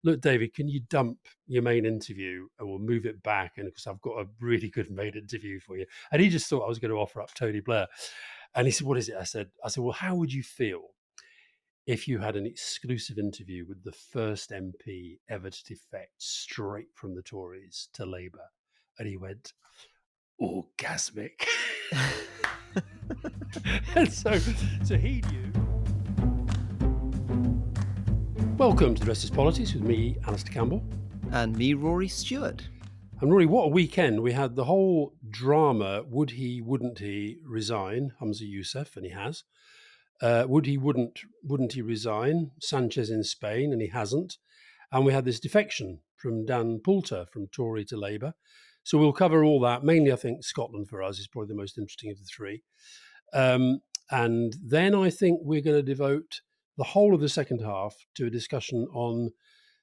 look, David, can you dump your main interview and we'll move it back? And because I've got a really good main interview for you. And he just thought I was going to offer up Tony Blair. And he said, what is it? I said, well, how would you feel if you had an exclusive interview with the first MP ever to defect straight from the Tories to Labour? And he went, orgasmic. And so he knew. Welcome to The Rest is Politics with me, Alastair Campbell. And me, Rory Stewart. And Rory, what a weekend. We had the whole drama, would he, wouldn't he resign, Humza Yousaf, and he has. Would he, wouldn't he resign, Sanchez in Spain, and he hasn't. And we had this defection from Dan Poulter, from Tory to Labour. So we'll cover all that. Mainly, I think Scotland for us is probably the most interesting of the three. And then I think we're going to devote the whole of the second half to a discussion on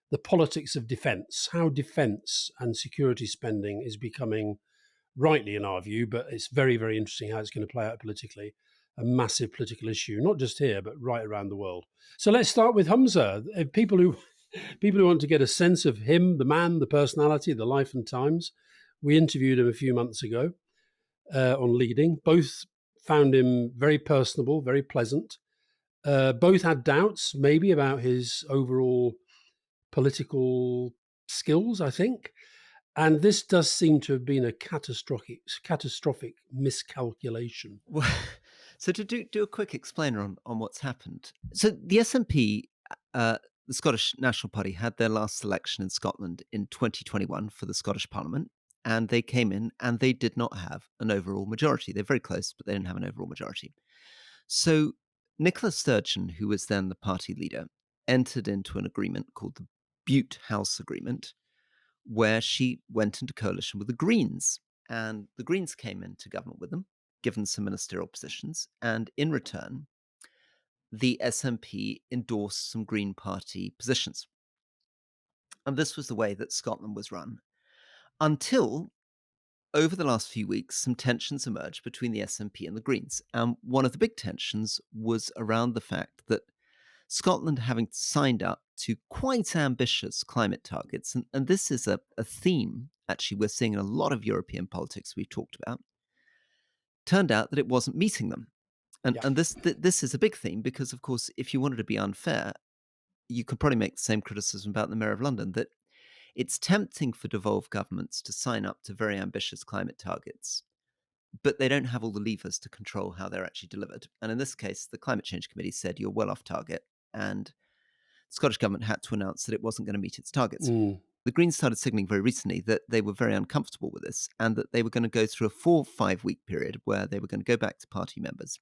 the politics of defence, how defence and security spending is becoming, rightly in our view, but it's very, very interesting how it's going to play out politically, a massive political issue, not just here, but right around the world. So let's start with Humza. People who want to get a sense of him, the man, the personality, the life and times. We interviewed him a few months ago on Leading. Both found him very personable, very pleasant. Both had doubts, maybe, about his overall political skills, I think. And this does seem to have been a catastrophic miscalculation. Well, so to do a quick explainer on what's happened. So the SNP, the Scottish National Party, had their last election in Scotland in 2021 for the Scottish Parliament. And they came in and they did not have an overall majority. They're very close, but they didn't have an overall majority. So Nicola Sturgeon, who was then the party leader, entered into an agreement called the Butte House Agreement, where she went into coalition with the Greens. And the Greens came into government with them, given some ministerial positions. And in return, the SNP endorsed some Green Party positions. And this was the way that Scotland was run. Until, over the last few weeks, some tensions emerged between the SNP and the Greens. And one of the big tensions was around the fact that Scotland, having signed up to quite ambitious climate targets, and this is a theme, actually, we're seeing in a lot of European politics we've talked about, turned out that it wasn't meeting them. And this is a big theme because, of course, if you wanted to be unfair, you could probably make the same criticism about the Mayor of London, that it's tempting for devolved governments to sign up to very ambitious climate targets, but they don't have all the levers to control how they're actually delivered. And in this case, the Climate Change Committee said you're well off target, and the Scottish Government had to announce that it wasn't going to meet its targets. The Greens started signalling very recently that they were very uncomfortable with this and that they were going to go through a 4 or 5 week period where they were going to go back to party members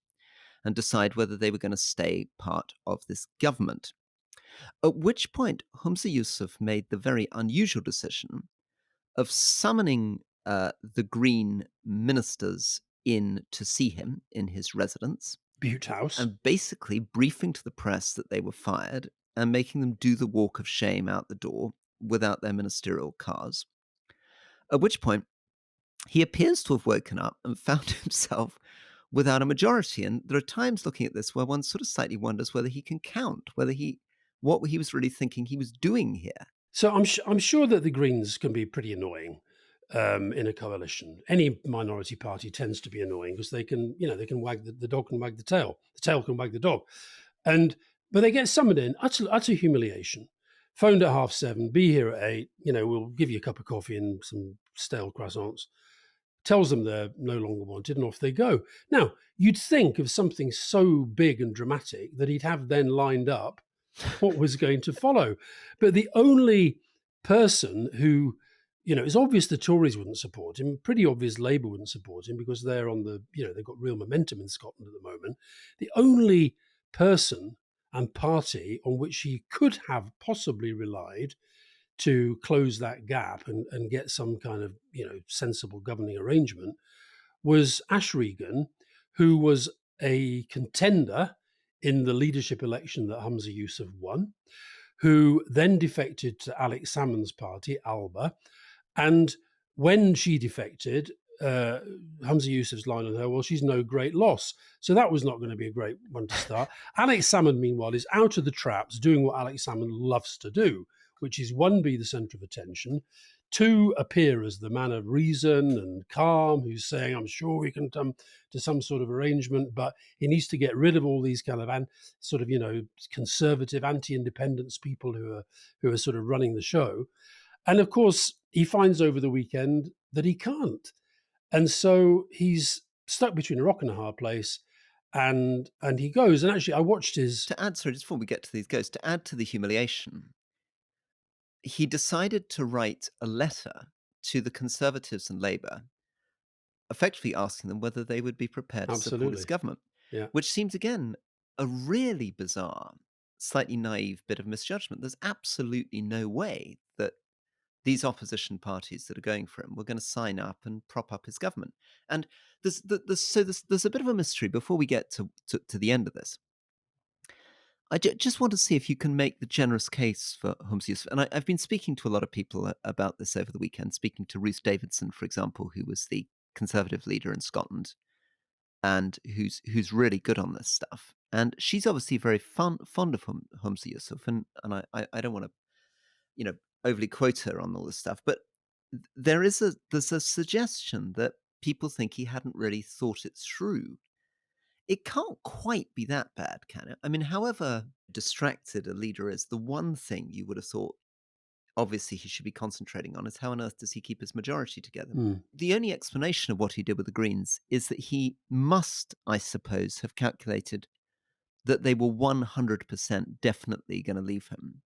and decide whether they were going to stay part of this government. At which point, Humza Yousaf made the very unusual decision of summoning the Green ministers in to see him in his residence. Butte House. And basically briefing to the press that they were fired and making them do the walk of shame out the door without their ministerial cars. At which point, he appears to have woken up and found himself without a majority. And there are times looking at this where one sort of slightly wonders whether he can count, what he was really thinking he was doing here. So I'm sure that the Greens can be pretty annoying in a coalition. Any minority party tends to be annoying because they can wag the dog can wag the tail can wag the dog, but they get summoned in, utter humiliation. Phoned at 7:30, be here at 8. We'll give you a cup of coffee and some stale croissants. Tells them they're no longer wanted, and off they go. Now, you'd think of something so big and dramatic that he'd have then lined up what was going to follow. But the only person who, it's obvious the Tories wouldn't support him, pretty obvious Labour wouldn't support him because they're on they've got real momentum in Scotland at the moment. The only person and party on which he could have possibly relied to close that gap and get some kind of, sensible governing arrangement was Ash Regan, who was a contender in the leadership election that Humza Yousaf won, who then defected to Alex Salmond's party, Alba. And when she defected, Humza Yousaf's line on her, well, she's no great loss. So that was not going to be a great one to start. Alex Salmond, meanwhile, is out of the traps doing what Alex Salmond loves to do, which is one, be the centre of attention, two, appear as the man of reason and calm, who's saying, I'm sure we can come to some sort of arrangement, but he needs to get rid of all these kind of conservative, anti-independence people who are sort of running the show. And of course, he finds over the weekend that he can't. And so he's stuck between a rock and a hard place. And he goes. And actually, I watched his. To add, sorry, just before we get to these ghosts, to add to the humiliation, he decided to write a letter to the Conservatives and Labour, effectively asking them whether they would be prepared to support his Absolutely. government, Yeah. which seems, again, a really bizarre, slightly naive bit of misjudgment. There's absolutely no way that these opposition parties that are going for him were going to sign up and prop up his government. And there's a bit of a mystery before we get to the end of this. I just want to see if you can make the generous case for Humza Yousaf. And I've been speaking to a lot of people about this over the weekend, speaking to Ruth Davidson, for example, who was the Conservative leader in Scotland and who's really good on this stuff. And she's obviously very fond of Humza Yousaf. And I don't want to, overly quote her on all this stuff. But there's a suggestion that people think he hadn't really thought it through. It can't quite be that bad, can it? I mean, however distracted a leader is, the one thing you would have thought, obviously, he should be concentrating on is how on earth does he keep his majority together? The only explanation of what he did with the Greens is that he must, I suppose, have calculated that they were 100% definitely going to leave him.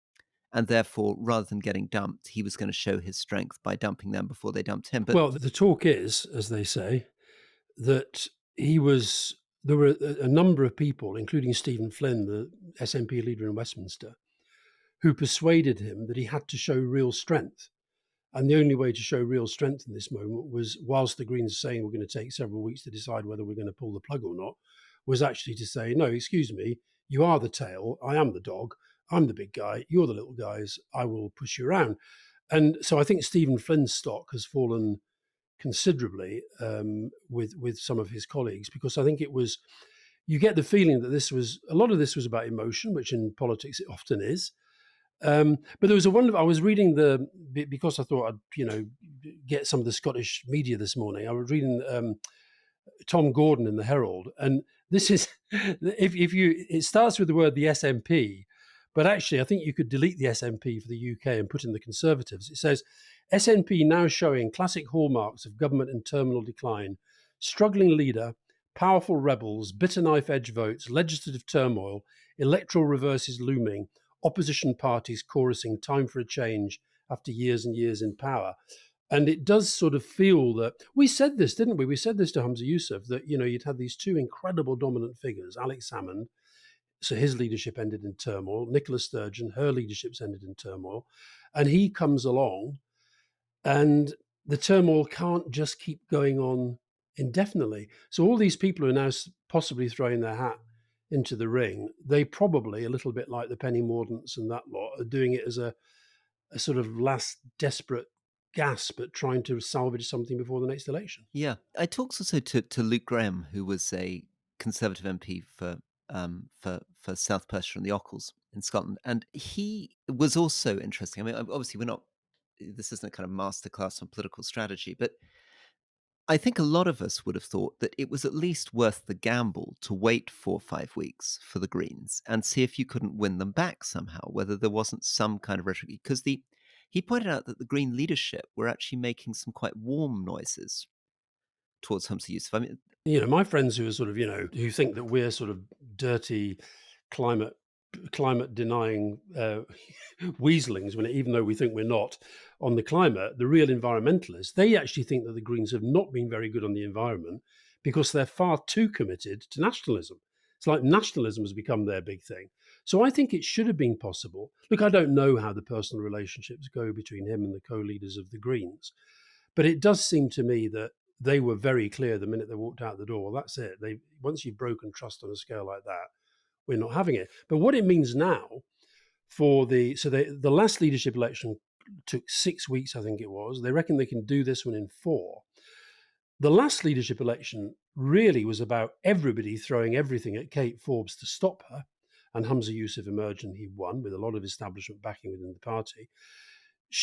And therefore, rather than getting dumped, he was going to show his strength by dumping them before they dumped him. But Well, the talk is, as they say, that there were a number of people, including Stephen Flynn, the SNP leader in Westminster, who persuaded him that he had to show real strength. And the only way to show real strength in this moment was, whilst the Greens are saying we're going to take several weeks to decide whether we're going to pull the plug or not, was actually to say, no, excuse me, you are the tail, I am the dog, I'm the big guy, you're the little guys, I will push you around. And so I think Stephen Flynn's stock has fallen considerably with some of his colleagues, because I think you get the feeling that a lot of this was about emotion, which in politics it often is. But there was I was reading because I thought I'd, get some of the Scottish media this morning. I was reading Tom Gordon in the Herald, and this is, it starts with the word the SNP, but actually I think you could delete the SNP for the UK and put in the Conservatives. It says, SNP now showing classic hallmarks of government and terminal decline, struggling leader, powerful rebels, bitter knife edge votes, legislative turmoil, electoral reverses looming, opposition parties chorusing time for a change after years and years in power. And it does sort of feel that we said this, didn't we? We said this to Humza Yousaf, that, you'd had these two incredible dominant figures, Alex Salmond, so his leadership ended in turmoil, Nicola Sturgeon, her leadership's ended in turmoil, and he comes along, and the turmoil can't just keep going on indefinitely. So all these people who are now possibly throwing their hat into the ring, they probably, a little bit like the Penny Mordaunt's and that lot, are doing it as a sort of last desperate gasp at trying to salvage something before the next election. yeah, I talked also to Luke Graham, who was a Conservative MP for South Perthshire and the Ochils in Scotland, and he was also interesting. I mean, obviously, this isn't a kind of masterclass on political strategy, but I think a lot of us would have thought that it was at least worth the gamble to wait 4 or 5 weeks for the Greens and see if you couldn't win them back somehow, whether there wasn't some kind of rhetoric. Because he pointed out that the Green leadership were actually making some quite warm noises towards Humza Yousaf. I mean, my friends who are sort of, who think that we're sort of dirty climate denying weaselings, even though we think we're not on the climate, the real environmentalists, they actually think that the Greens have not been very good on the environment because they're far too committed to nationalism. It's like nationalism has become their big thing. So I think it should have been possible. Look, I don't know how the personal relationships go between him and the co-leaders of the Greens, but it does seem to me that they were very clear the minute they walked out the door. Well, that's it. Once you've broken trust on a scale like that, we're not having it. But what it means now the last leadership election took 6 weeks, I think it was. They reckon they can do this one in 4. The last leadership election really was about everybody throwing everything at Kate Forbes to stop her. and Humza Yousaf emerged and he won with a lot of establishment backing within the party.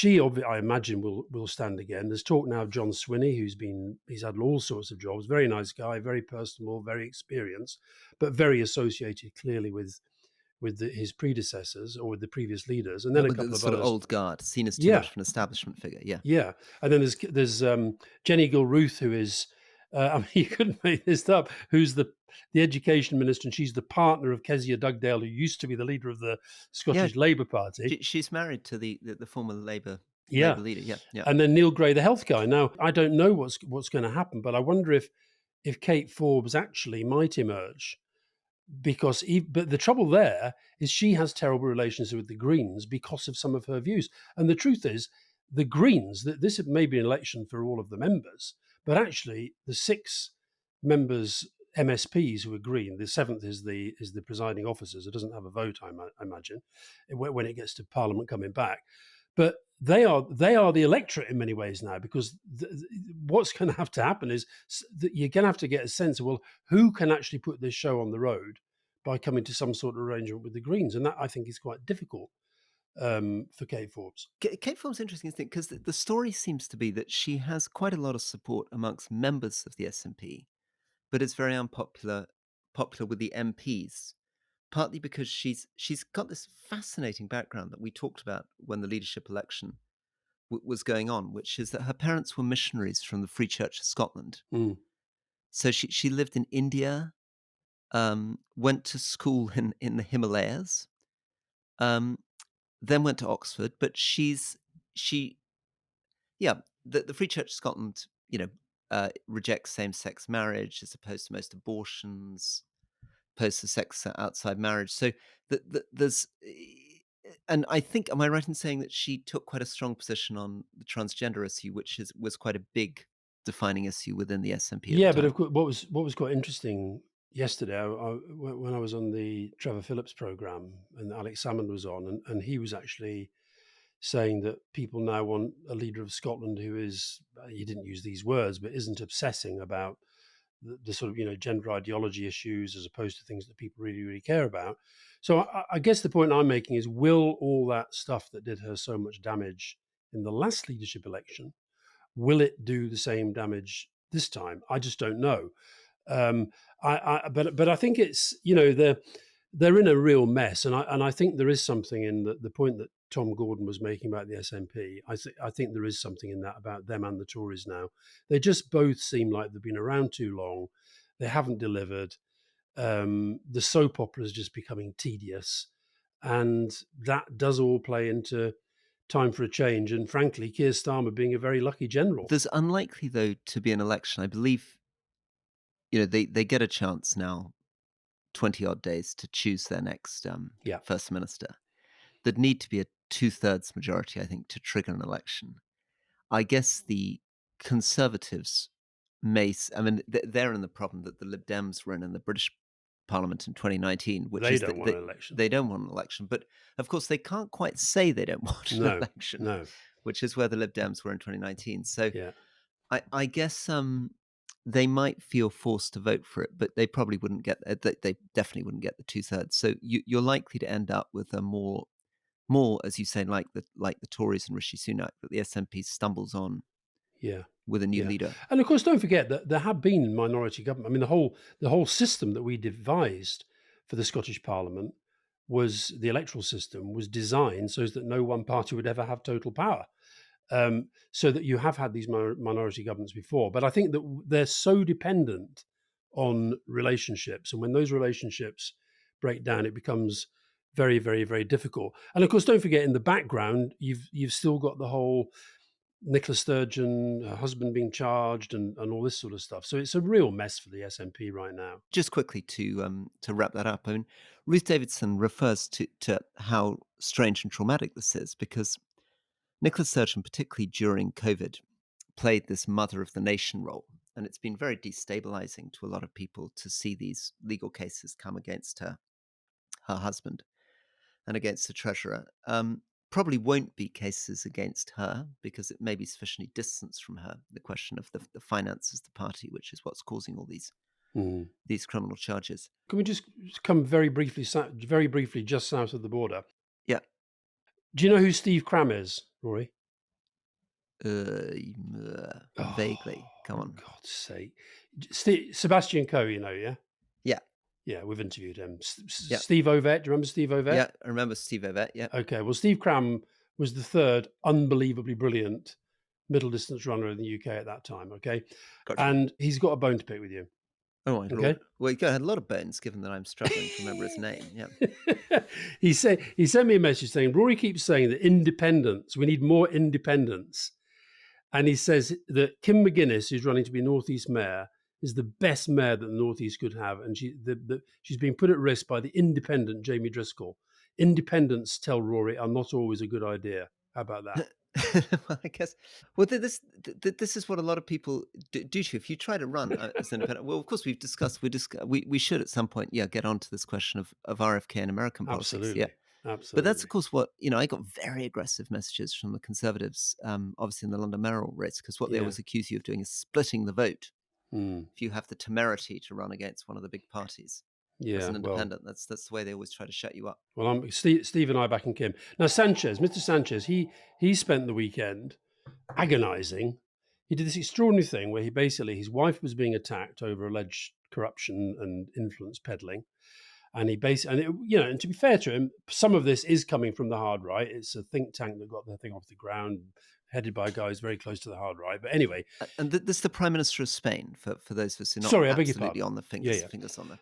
I imagine, will stand again. There's talk now of John Swinney, he's had all sorts of jobs. Very nice guy, very personable, very experienced, but very associated clearly with his predecessors or with the previous leaders, and then a With the couple of sort of others. old guard, seen as too Yeah, much of an establishment figure. Yeah. yeah, and then there's Jenny Gilruth, who is, I mean, you couldn't make this up. Who's the education minister, and she's the partner of Kezia Dugdale, who used to be the leader of the Yeah. Scottish Labour Party. She's married to the former Labour Yeah, leader. Yeah. Yeah. and then Neil Gray, the health guy. Now, I don't know what's going to happen, but I wonder if Kate Forbes actually might emerge, because but the trouble there is she has terrible relations with the Greens because of some of her views. And the truth is, the Greens, this may be an election for all of the members, but actually the 6 members MSPs who are Green, the 7th is the presiding officers. It doesn't have a vote, I imagine, when it gets to Parliament coming back. But they are the electorate in many ways now, because what's going to have to happen is that you're going to have to get a sense of, well, who can actually put this show on the road by coming to some sort of arrangement with the Greens, and that I think is quite difficult for Kate Forbes. Kate Forbes is interesting, isn't it? Because the story seems to be that she has quite a lot of support amongst members of the SNP, but it's very popular with the MPs. Partly because she's got this fascinating background that we talked about when the leadership election was going on, which is that her parents were missionaries from the Free Church of Scotland. Mm. So she lived in India, went to school in the Himalayas, um, then went to Oxford. But she yeah, the Free Church of Scotland, rejects same-sex marriage as opposed to most abortions, opposed to sex outside marriage. So there's, and I think, am I right in saying that she took quite a strong position on the transgender issue, which was quite a big defining issue within the SNP at the Yeah, but time? of course, what was quite interesting yesterday, when I was on the Trevor Phillips program and Alex Salmond was on, and he was actually saying that people now want a leader of Scotland who is, he didn't use these words, but isn't obsessing about the sort of gender ideology issues, as opposed to things that people really really care about. So I guess the point I'm making is, will all that stuff that did her so much damage in the last leadership election, will it do the same damage this time? I just don't know. Um, but I think it's, they're in a real mess, and I think there is something in the point that Tom Gordon was making about the SNP. I think there is something in that about them and the Tories now. They just both seem like they've been around too long. They haven't delivered. The soap opera is just becoming tedious, and that does all play into time for a change. And frankly, Keir Starmer being a very lucky general. There's unlikely, though, to be an election. I believe, they get a chance now, 20 odd days to choose their next Yeah, first minister. There'd need to be a 2/3 majority, I think, to trigger an election. I guess the Conservatives I mean, they're in the problem that the Lib Dems were in the British Parliament in 2019, which they is don't that want an election. they don't want an election. But of course, they can't quite say they don't want an No, election, no, which is where the Lib Dems were in 2019. So yeah. I guess they might feel forced to vote for it, but they probably wouldn't get. They definitely wouldn't get the 2/3. So you're likely to end up with a more, as you say, like the Tories and Rishi Sunak, that the SNP stumbles on Yeah, with a new yeah, leader. and of course, don't forget that there have been minority government. I mean, the whole system that we devised for the Scottish Parliament, was the electoral system was designed so that no one party would ever have total power. So that you have had these minority governments before, but I think that they're so dependent on relationships, and when those relationships break down, it becomes very, very, very difficult. And of course, don't forget, in the background, you've still got the whole Nicola Sturgeon, her husband being charged, and all this sort of stuff. So it's a real mess for the SNP right now. Just quickly to wrap that up, I mean, Ruth Davidson refers to how strange and traumatic this is, because Nicola Sturgeon, particularly during COVID, played this mother of the nation role. And it's been very destabilizing to a lot of people to see these legal cases come against her husband and against the treasurer. Probably won't be cases against her because it may be sufficiently distanced from her, the question of the finances of the party, which is what's causing all these Mm. these criminal charges. Can we just come very briefly just south of the border? Yeah. Do you know who Steve Cram is, Rory? Vaguely. Come For on. God's sake. Sebastian Coe, yeah? Yeah. Yeah, we've interviewed him. Yeah. Steve Ovett, do you remember Steve Ovett? Yeah. I remember Steve Ovett. Yeah. Okay, well, Steve Cram was the third unbelievably brilliant middle distance runner in the UK at that time, okay? Gotcha. And he's got a bone to pick with you, Oh my okay? lord. Well, you had a lot of bones, given that I'm struggling to remember his name. Yeah. He sent me a message saying, Rory keeps saying that independence, we need more independence. And he says that Kim McGuinness, who's running to be North East mayor, is the best mayor that the North East could have. And she's being put at risk by the independent Jamie Driscoll. Independents, tell Rory, are not always a good idea. How about that? Well, I guess. Well, this is what a lot of people do to you. If you try to run as an independent, well, of course, we should at some point, get onto this question of RFK and American politics. Absolutely. Yeah. Absolutely. But that's, of course, what, I got very aggressive messages from the Conservatives, obviously in the London mayoral race, because what they always accuse you of doing is splitting the vote. If you have the temerity to run against one of the big parties as an independent, that's the way they always try to shut you up. Well, Steve and I back in Kim. Now, Mr. Sanchez, he spent the weekend agonizing. He did this extraordinary thing where his wife was being attacked over alleged corruption and influence peddling. And and to be fair to him, some of this is coming from the hard right. It's a think tank that got their thing off the ground, headed by guys very close to the hard right. But anyway, and this is the Prime Minister of Spain for those of us who are not absolutely on the fingers on the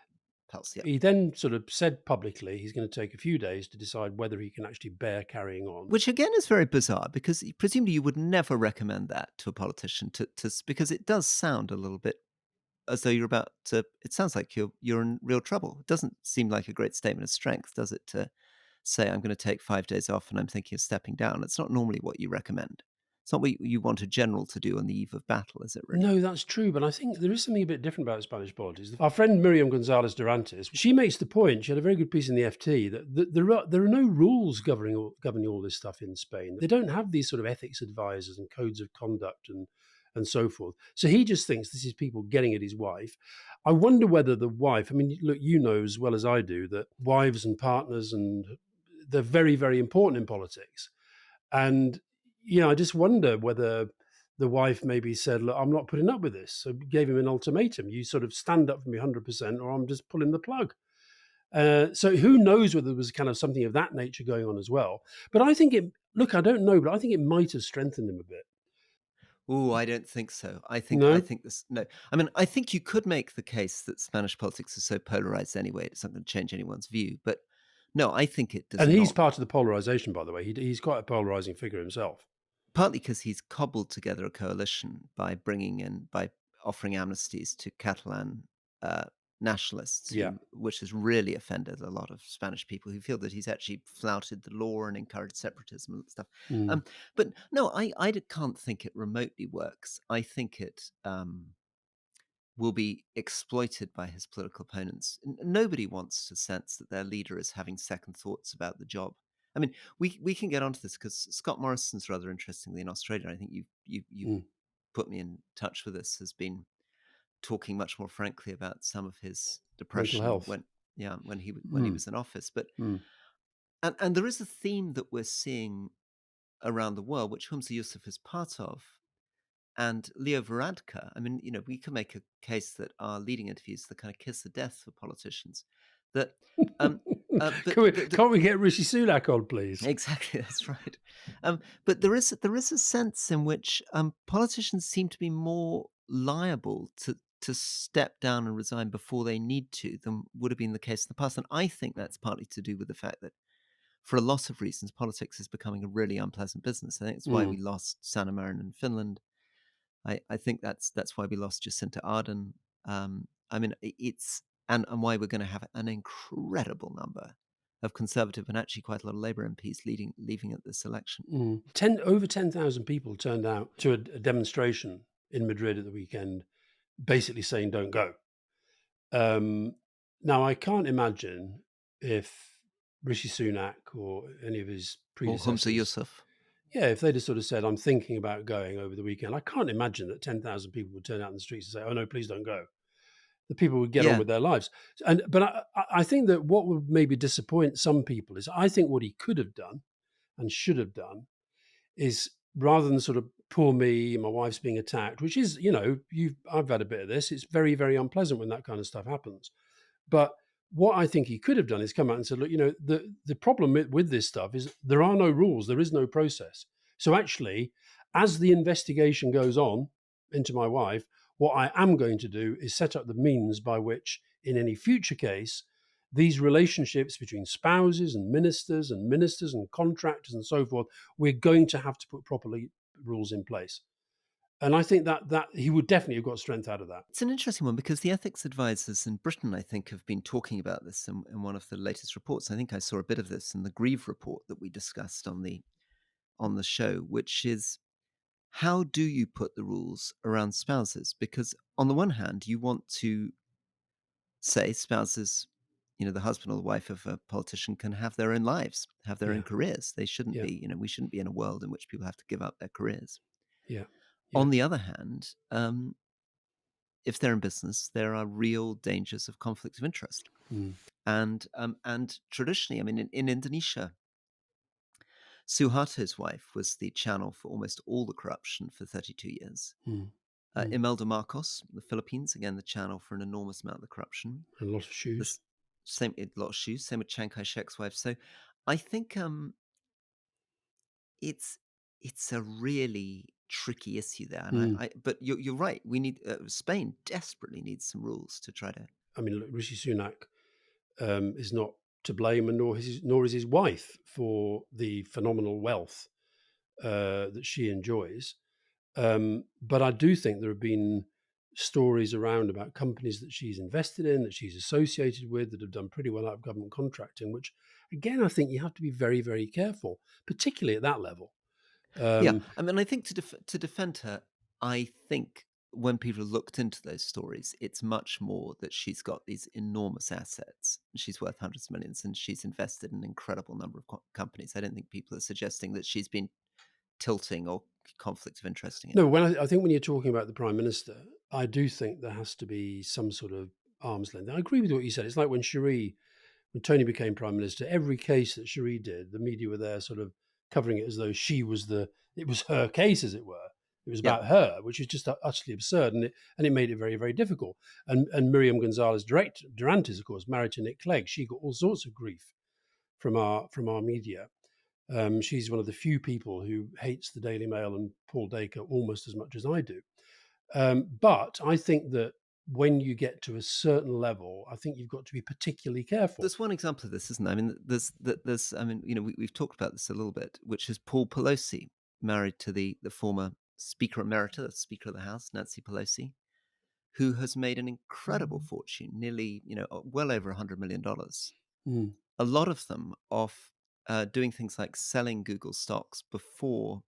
pulse. Yeah. He then sort of said publicly he's going to take a few days to decide whether he can actually bear carrying on. Which again is very bizarre, because presumably you would never recommend that to a politician because it does sound a little bit as though you're about to. It sounds like you're in real trouble. It doesn't seem like a great statement of strength, does it? To say I'm going to take 5 days off and I'm thinking of stepping down. It's not normally what you recommend. It's not what you want a general to do on the eve of battle, is it really? No, that's true. But I think there is something a bit different about Spanish politics. Our friend Miriam Gonzalez Durantes, she makes the point, she had a very good piece in the FT, that there are no rules governing all this stuff in Spain. They don't have these sort of ethics advisors and codes of conduct and so forth. So he just thinks this is people getting at his wife. I wonder whether the wife, I mean, look, you know as well as I do that wives and partners, and they're very, very important in politics. And, I just wonder whether the wife maybe said, look, I'm not putting up with this. So gave him an ultimatum. You sort of stand up for me 100% or I'm just pulling the plug. So who knows whether there was kind of something of that nature going on as well. But I think I don't know, but I think it might have strengthened him a bit. Oh, I don't think so. I think no. I mean, I think you could make the case that Spanish politics is so polarized anyway, it's not going to change anyone's view. But no, I think it does. And he's part of the polarization, by the way. He's quite a polarizing figure himself. Partly because he's cobbled together a coalition by offering amnesties to Catalan nationalists, which has really offended a lot of Spanish people who feel that he's actually flouted the law and encouraged separatism and stuff. But no, I can't think it remotely works. I think it will be exploited by his political opponents. Nobody wants to sense that their leader is having second thoughts about the job. I mean, we can get onto this because Scott Morrison's rather interestingly in Australia. I think you put me in touch with this. Has been talking much more frankly about some of his depression when he was in office. But and there is a theme that we're seeing around the world, which Humza Yousaf is part of, and Leo Varadkar. I mean, we can make a case that our leading interviews are the kind of kiss of death for politicians. That can't we get Rishi Sunak on, please? Exactly, that's right. But there is a sense in which politicians seem to be more liable to step down and resign before they need to than would have been the case in the past. And I think that's partly to do with the fact that, for a lot of reasons, politics is becoming a really unpleasant business. I think it's why we lost Sanna Marin in Finland. I think that's why we lost Jacinta Ardern. I mean, it's and why we're going to have an incredible number of Conservative and actually quite a lot of Labour MPs leaving at this election. Over 10,000 people turned out to a demonstration in Madrid at the weekend, basically saying don't go. Now, I can't imagine if Rishi Sunak or any of his predecessors... Or Humza Yousaf. Yeah, if they'd have sort of said, I'm thinking about going over the weekend, I can't imagine that 10,000 people would turn out in the streets and say, oh, no, please don't go. The people would get on Yeah. with their lives. But I think that what would maybe disappoint some people is I think what he could have done and should have done is rather than sort of poor me, my wife's being attacked, which is, I've had a bit of this. It's very, very unpleasant when that kind of stuff happens. But what I think he could have done is come out and said, look, the problem with this stuff is there are no rules, there is no process. So actually, as the investigation goes on into my wife, what I am going to do is set up the means by which, in any future case, these relationships between spouses and ministers and contractors and so forth, we're going to have to put properly rules in place. And I think that he would definitely have got strength out of that. It's an interesting one because the ethics advisors in Britain, I think, have been talking about this in one of the latest reports. I think I saw a bit of this in the Grieve report that we discussed on the show, which is how do you put the rules around spouses? Because on the one hand, you want to say spouses, the husband or the wife of a politician can have their own lives, have their own Yeah, careers. They shouldn't yeah, be, we shouldn't be in a world in which people have to give up their careers. yeah, yeah. On the other hand, if they're in business, there are real dangers of conflict of interest. Mm, And traditionally, I mean, in Indonesia, Suharto's wife was the channel for almost all the corruption for 32 years. mm, mm. Imelda Marcos, the Philippines, again, the channel for an enormous amount of the corruption. And a lot of shoes. This same a lot of shoes, same with Chiang Kai-shek's wife. So I think it's it's a really tricky issue there. And Mm. but you're right. We need Spain desperately needs some rules to try to. I mean, look, Rishi Sunak is not to blame, and nor is his wife for the phenomenal wealth that she enjoys. But I do think there have been stories around about companies that she's invested in, that she's associated with, that have done pretty well out of government contracting, which, again, I think you have to be very, very careful, particularly at that level. Yeah, Um, I mean, I think to defend her, I think when people looked into those stories, it's much more that she's got these enormous assets. She's worth hundreds of millions, and she's invested in an incredible number of companies. I don't think people are suggesting that she's been tilting or conflict of interesting it. no, I think when you're talking about the Prime Minister, I do think there has to be some sort of arm's length. I agree with what you said. It's like when Tony became Prime Minister, every case that Cherie did, the media were there sort of covering it as though it was her case, as it were. It was Yeah, about her, which is just utterly absurd, and it made it very, very difficult. And Miriam Gonzalez Durantes, of course, married to Nick Clegg, she got all sorts of grief from our media. She's one of the few people who hates the Daily Mail and Paul Dacre almost as much as I do. But I think that when you get to a certain level, I think you've got to be particularly careful. there's one example of this, isn't there? I mean, there's I mean, we've talked about this a little bit, which is Paul Pelosi, married to the former Speaker Emerita, the Speaker of the House, Nancy Pelosi, who has made an incredible fortune, nearly, well over $100 million. Mm, A lot of them off doing things like selling Google stocks before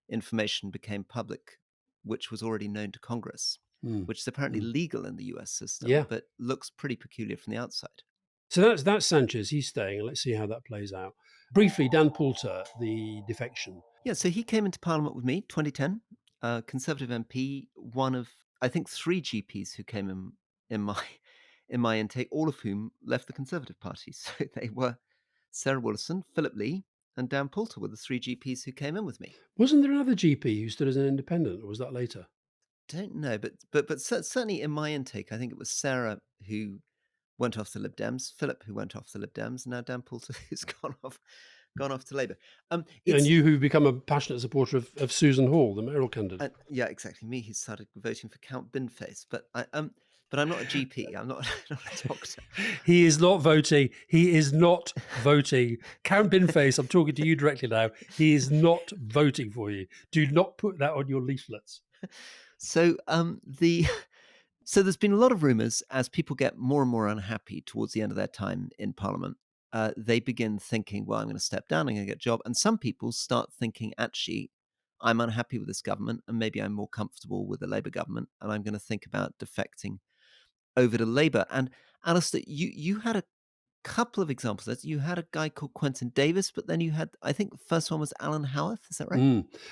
information became public, which was already known to Congress, mm, which is apparently mm. legal in the US system, Yeah. but looks pretty peculiar from the outside. So that's Sanchez. He's staying, and let's see how that plays out. Briefly, Dan Poulter, the defection. Yeah, so he came into Parliament with me, 2010, Conservative MP, one of I think three GPs who came in my in my intake, all of whom left the Conservative Party. So they were Sarah Willison, Philip Lee, and Dan Poulter were the three GPs who came in with me. Wasn't there another GP who stood as an independent, or was that later? Don't know, but certainly in my intake, I think it was Sarah who went off the Lib Dems, Philip who went off the Lib Dems, and now Dan Poulter who's gone off to Labour. And It's you, who become a passionate supporter of Susan Hall, the mayoral candidate. yeah, exactly. Me, who started voting for Count Binface, but I'm not a GP. I'm not, not a doctor. He is not voting. He is not voting. Count Binface, I'm talking to you directly now. He is not voting for you. Do not put that on your leaflets. So so there's been a lot of rumours as people get more and more unhappy towards the end of their time in Parliament. They begin thinking, well, I'm going to step down, I'm going to get a job. And some people start thinking, actually, I'm unhappy with this government and maybe I'm more comfortable with the Labour government and I'm going to think about defecting over to Labour. And Alastair, you had couple of examples. You had a guy called Quentin Davis, but then you had, I think the first one was Alan Howarth. Is that right?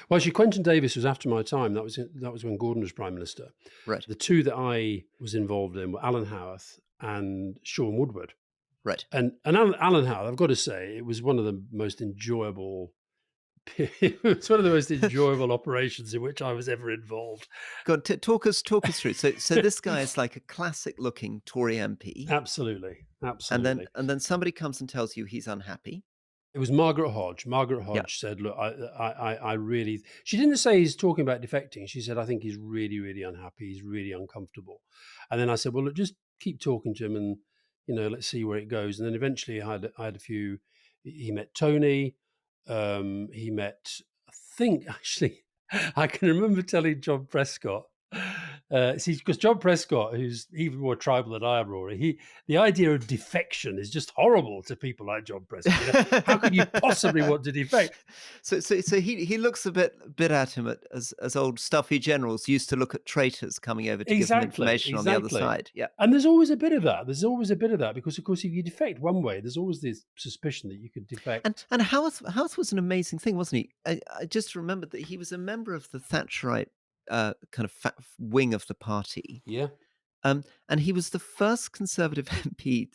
Well, actually, Quentin Davis was after my time. That was when Gordon was Prime Minister. Right. The two that I was involved in were Alan Howarth and Sean Woodward. Right. And Alan Howarth, I've got to say, it was one of the most enjoyable. It's one of the most enjoyable operations in which I was ever involved. Go on, talk us through. So this guy is like a classic-looking Tory MP, Absolutely, and absolutely. then somebody comes and tells you he's unhappy. It was Margaret Hodge. Margaret Yeah. Hodge said, "Look, I really." She didn't say he's talking about defecting. She said, "I think he's really, really unhappy. He's really uncomfortable." And then I said, "Well, look, just keep talking to him, and let's see where it goes." And then eventually, I had a few. He met Tony. He met, I think, actually, I can remember telling John Prescott. See, because John Prescott, who's even more tribal than I am, Rory, the idea of defection is just horrible to people like John Prescott. How could you possibly want to defect? So he looks a bit at him as old stuffy generals used to look at traitors coming over to give them information on the other side. Yeah. And there's always a bit of that. There's always a bit of that because, of course, if you defect one way, there's always this suspicion that you could defect. And Howarth was an amazing thing, wasn't he? I just remembered that he was a member of the Thatcherite kind of wing of the party. Yeah. And he was the first Conservative MP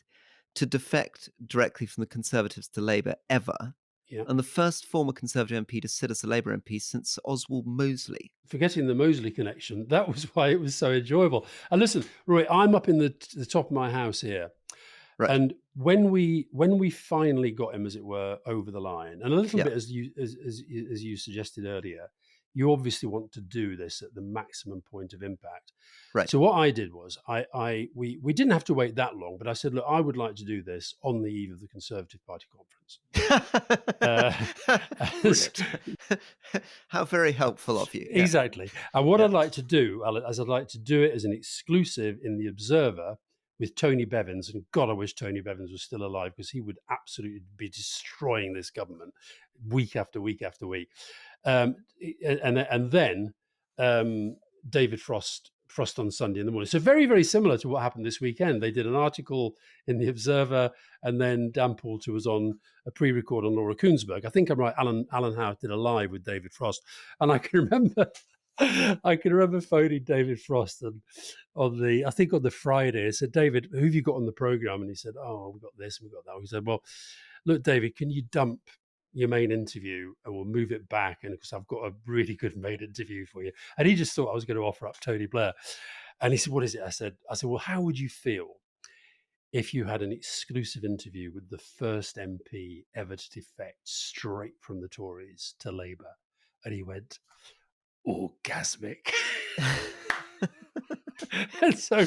to defect directly from the Conservatives to Labour ever. Yeah. And the first former Conservative MP to sit as a Labour MP since Oswald Mosley. Forgetting the Mosley connection, that was why it was so enjoyable. And listen, Roy, I'm up in the top of my house here. Right. And when we finally got him, as it were, over the line, and a little bit as you suggested earlier, you obviously want to do this at the maximum point of impact. Right. So what I did was we didn't have to wait that long, but I said, look, I would like to do this on the eve of the Conservative Party conference. How very helpful of you. Exactly. And what I'd like to do, is I'd like to do it as an exclusive in the Observer with Tony Bevins, and God, I wish Tony Bevins was still alive because he would absolutely be destroying this government week after week after week. And then David Frost on Sunday in the morning. So very, very similar to what happened this weekend. They did an article in the Observer, and then Dan Poulter was on a pre-record on Laura Kuenssberg. I think I'm right. Alan Howarth did a live with David Frost, and I can remember phoning David Frost on the Friday. I said, David, who have you got on the program? And he said, oh, we've got this, we've got that. He said, well, look, David, can you dump your main interview and we'll move it back? And because I've got a really good main interview for you. And he just thought I was going to offer up Tony Blair. And he said, what is it? I said, well, how would you feel if you had an exclusive interview with the first MP ever to defect straight from the Tories to Labour? And he went, orgasmic. And so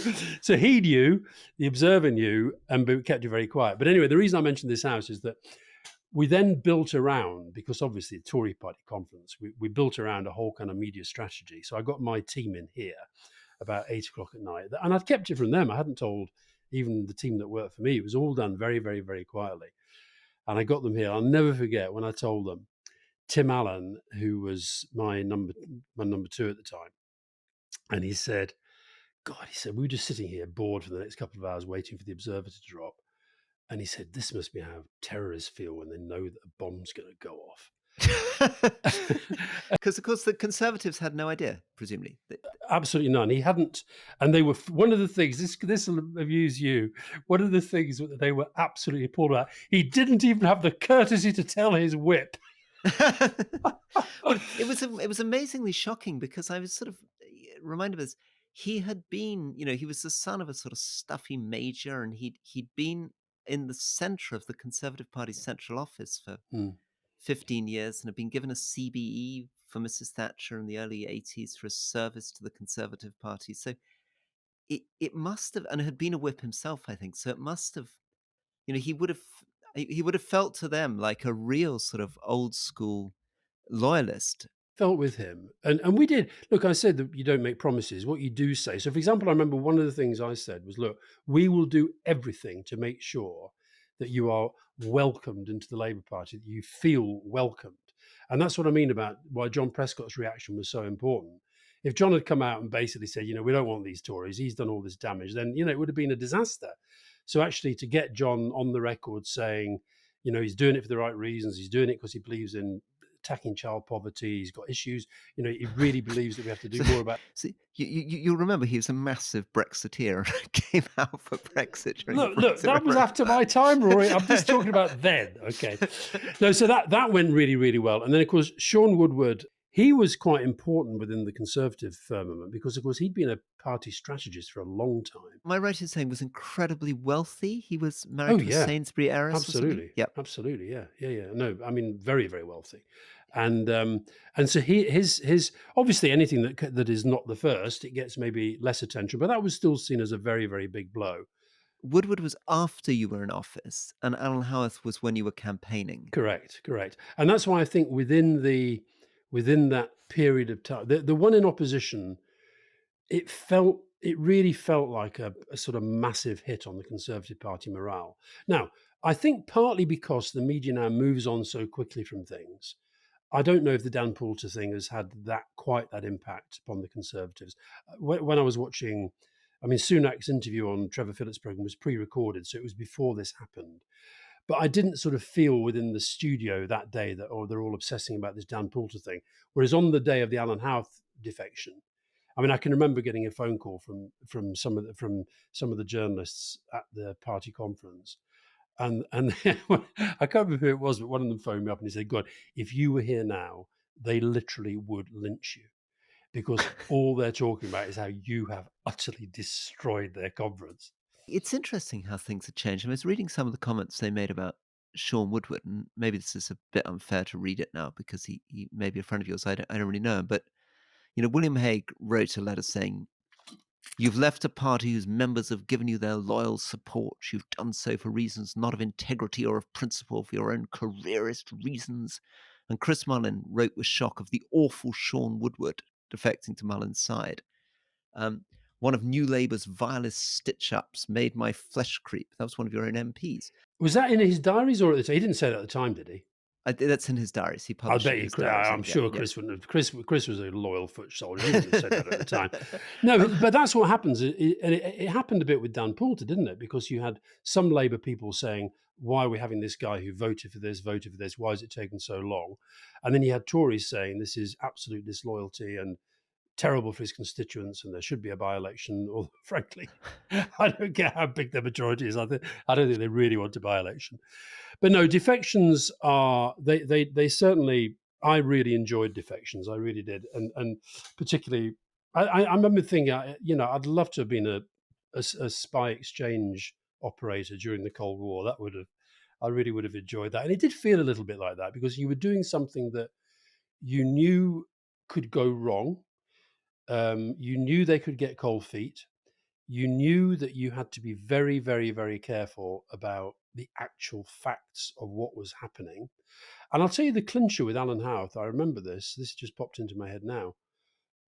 he knew, the Observer knew, and kept it very quiet. But anyway, the reason I mentioned this house is that we then built around, because obviously the Tory party conference, we built around a whole kind of media strategy. So I got my team in here about 8:00 at night, and I'd kept it from them. I hadn't told even the team that worked for me. It was all done very, very, very quietly. And I got them here. I'll never forget when I told them, Tim Allen, who was my number two at the time, and he said, we were just sitting here bored for the next couple of hours waiting for the Observer to drop. And he said, this must be how terrorists feel when they know that a bomb's going to go off. Because, of course, the Conservatives had no idea, presumably. Absolutely none. He hadn't. And they were, one of the things, this will amuse you, one of the things that they were absolutely appalled about, he didn't even have the courtesy to tell his whip. Well, it was amazingly shocking because I was sort of reminded of this. He had been, he was the son of a sort of stuffy major, and he'd been in the centre of the Conservative Party's central office for 15 years and had been given a CBE for Mrs. Thatcher in the early 80s for his service to the Conservative Party. So it must have, and had been a whip himself, I think. So it must have, he would have felt to them like a real sort of old school loyalist. Felt with him. And we did. Look, I said that you don't make promises. What you do say. So, for example, I remember one of the things I said was, look, we will do everything to make sure that you are welcomed into the Labour Party, that you feel welcomed. And that's what I mean about why John Prescott's reaction was so important. If John had come out and basically said, we don't want these Tories, he's done all this damage, then, it would have been a disaster. So actually, to get John on the record saying, he's doing it for the right reasons, he's doing it because he believes in attacking child poverty, he's got issues, he really believes that we have to do So, more about. so you'll remember he was a massive Brexiteer and came out for Brexit during the Look, Brexit that was referendum. after my time, Rory. I'm just talking about then. Okay. No, so that went really, really well. And then, of course, Sean Woodward, he was quite important within the Conservative firmament because, of course, he'd been a party strategist for a long time. Am I right in saying was incredibly wealthy? He was married Oh, to a yeah, Sainsbury heiress or something? absolutely. Yep. Absolutely. Yeah. Yeah. Yeah. No, I mean, very, very wealthy. And so his obviously anything that is not the first, it gets maybe less attention, but that was still seen as a very, very big blow. Woodward was after you were in office, and Alan Howarth was when you were campaigning. Correct, correct. And that's why I think within that period of time, the one in opposition, it really felt like a sort of massive hit on the Conservative Party morale. Now, I think partly because the media now moves on so quickly from things. I don't know if the Dan Poulter thing has had quite that impact upon the Conservatives. When I was watching, I mean, Sunak's interview on Trevor Phillips' program was pre-recorded, so it was before this happened. But I didn't sort of feel within the studio that day that, oh, they're all obsessing about this Dan Poulter thing. Whereas on the day of the Alan Howarth defection, I mean, I can remember getting a phone call from some of the journalists at the party conference, and I can't remember who it was, but one of them phoned me up and he said, "God, if you were here now, they literally would lynch you because all they're talking about is how you have utterly destroyed their conference." It's interesting how things have changed. I was reading some of the comments they made about Sean Woodward, and maybe this is a bit unfair to read it now because he may be a friend of yours. I don't really know him, but William Hague wrote a letter saying, "You've left a party whose members have given you their loyal support. You've done so for reasons not of integrity or of principle, for your own careerist reasons." And Chris Mullin wrote with shock of the awful Sean Woodward defecting to Mullin's side. Um, One of New Labour's vilest stitch-ups made my flesh creep. That was one of your own MPs. Was that in his diaries or at the time? He didn't say that at the time, did he? That's in his diaries. He I published it bet in you. his diaries. I'm Yeah, sure yeah. Chris wouldn't have. Chris was a loyal foot soldier. He wouldn't have said that at the time. No, but that's what happens. And it happened a bit with Dan Poulter, didn't it? Because you had some Labour people saying, "Why are we having this guy who voted for this, voted for this? Why is it taking so long?" And then you had Tories saying, "This is absolute disloyalty and terrible for his constituents, and there should be a by-election." Or frankly, I don't care how big the majority is. I don't think they really want a by-election. But no, defections are they certainly. I really enjoyed defections. I really did, and particularly, I remember thinking, I'd love to have been a spy exchange operator during the Cold War. I really would have enjoyed that, and it did feel a little bit like that because you were doing something that you knew could go wrong. You knew they could get cold feet. You knew that you had to be very, very, very careful about the actual facts of what was happening. And I'll tell you the clincher with Alan Howarth. I remember this. This just popped into my head now.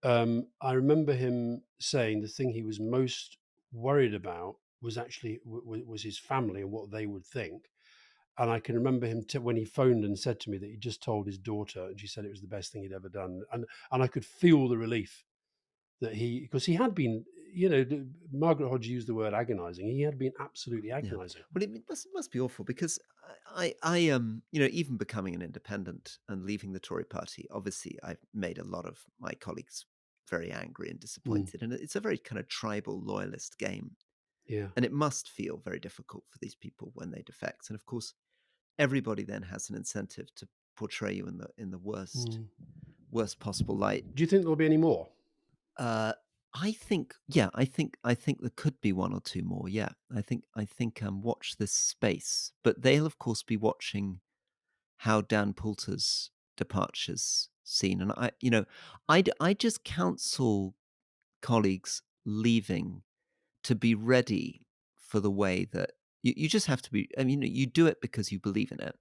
I remember him saying the thing he was most worried about was actually was his family and what they would think. And I can remember him when he phoned and said to me that he just told his daughter, and she said it was the best thing he'd ever done. And I could feel the relief that because he had been, Margaret Hodge used the word agonizing. He had been absolutely Yeah. agonizing. Well, it must be awful because even becoming an independent and leaving the Tory party, obviously I've made a lot of my colleagues very angry and Mm, disappointed. And it's a very kind of tribal loyalist game. yeah. And it must feel very difficult for these people when they defect. And of course, everybody then has an incentive to portray you in the worst Mm. possible light. Do you think there'll be any more? Uh, I think, yeah, I think there could be one or two more. Yeah, I think watch this space, but they'll of course be watching how Dan Poulter's departure's seen, and I just counsel colleagues leaving to be ready for the way that you just have to be. I mean, you do it because you believe in it,